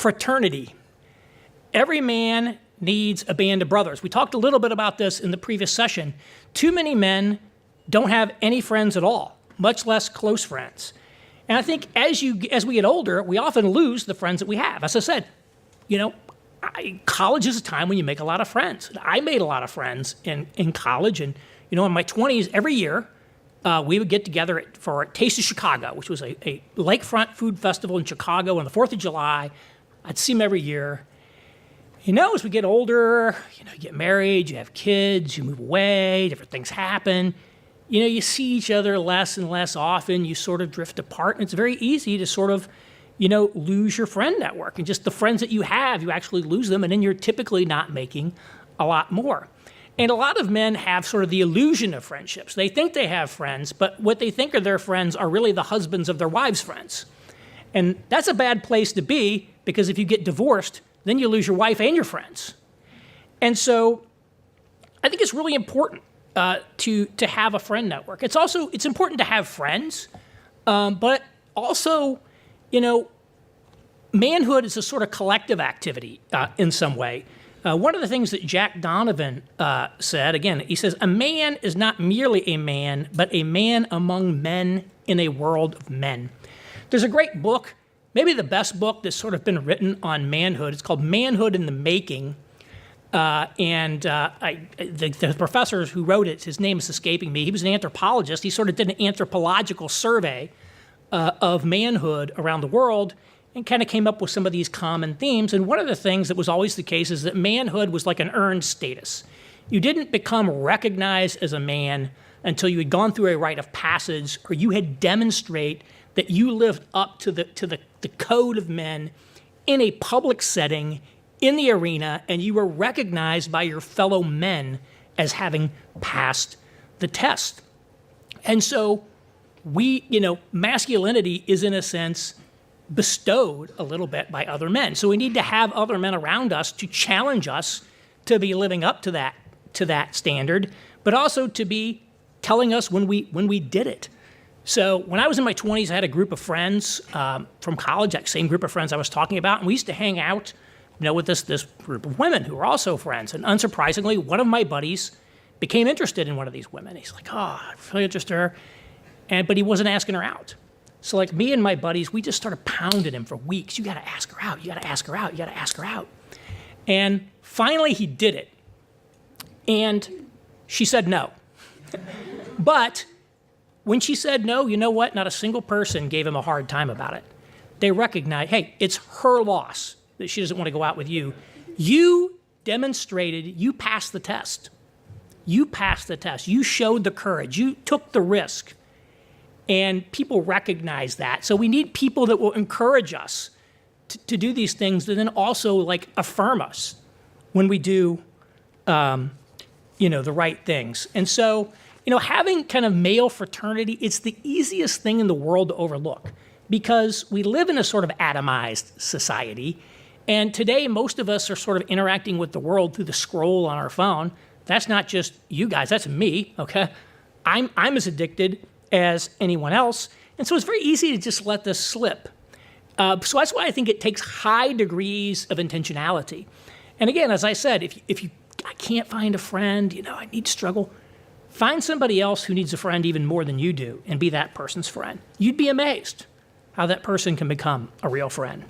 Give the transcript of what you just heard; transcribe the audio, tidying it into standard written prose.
fraternity. Every man needs a band of brothers. We talked a little bit about this in the previous session. Too many men don't have any friends at all, much less close friends. And I think as we get older, we often lose the friends that we have. As I said, college is a time when you make a lot of friends. I made a lot of friends in college, and in my 20s, every year, we would get together for Taste of Chicago, which was a lakefront food festival in Chicago on the 4th of July. I'd see them every year. As we get older, you get married, you have kids, you move away, different things happen. You see each other less and less often. You sort of drift apart, and it's very easy to sort of, lose your friend network. And just the friends that you have, you actually lose them, and then you're typically not making a lot more. And a lot of men have sort of the illusion of friendships. They think they have friends, but what they think are their friends are really the husbands of their wives' friends. And that's a bad place to be, because if you get divorced, then you lose your wife and your friends. And so I think it's really important to have a friend network. It's important to have friends, but also, manhood is a sort of collective activity in some way. One of the things that Jack Donovan said, again, he says, a man is not merely a man, but a man among men in a world of men. There's a great book, maybe the best book that's sort of been written on manhood. It's called Manhood in the Making. The professor who wrote it, his name is escaping me. He was an anthropologist. He sort of did an anthropological survey of manhood around the world and kind of came up with some of these common themes. And one of the things that was always the case is that manhood was like an earned status. You didn't become recognized as a man until you had gone through a rite of passage, or you had demonstrate that you lived up to the code of men in a public setting, in the arena, and you were recognized by your fellow men as having passed the test. And so masculinity is in a sense bestowed a little bit by other men. So we need to have other men around us to challenge us to be living up to that standard, but also to be telling us when we did it. So when I was in my 20s, I had a group of friends from college, that same group of friends I was talking about, and we used to hang out with this group of women who were also friends. And unsurprisingly, one of my buddies became interested in one of these women. He's like, I'm really interested in her. But he wasn't asking her out. So like me and my buddies, we just started pounding him for weeks. You got to ask her out. You got to ask her out. You got to ask her out. And finally he did it. And she said no. But when she said no, you know what? Not a single person gave him a hard time about it. They recognized, hey, it's her loss that she doesn't want to go out with you. You demonstrated, you passed the test. You passed the test. You showed the courage. You took the risk. And people recognize that. So we need people that will encourage us to do these things, and then also like affirm us when we do, the right things. And so, having kind of male fraternity, it's the easiest thing in the world to overlook, because we live in a sort of atomized society. And today, most of us are sort of interacting with the world through the scroll on our phone. That's not just you guys, that's me, okay? I'm as addicted as anyone else. And so it's very easy to just let this slip. So that's why I think it takes high degrees of intentionality. And again, as I said, if I can't find a friend, I need to struggle, find somebody else who needs a friend even more than you do and be that person's friend. You'd be amazed how that person can become a real friend.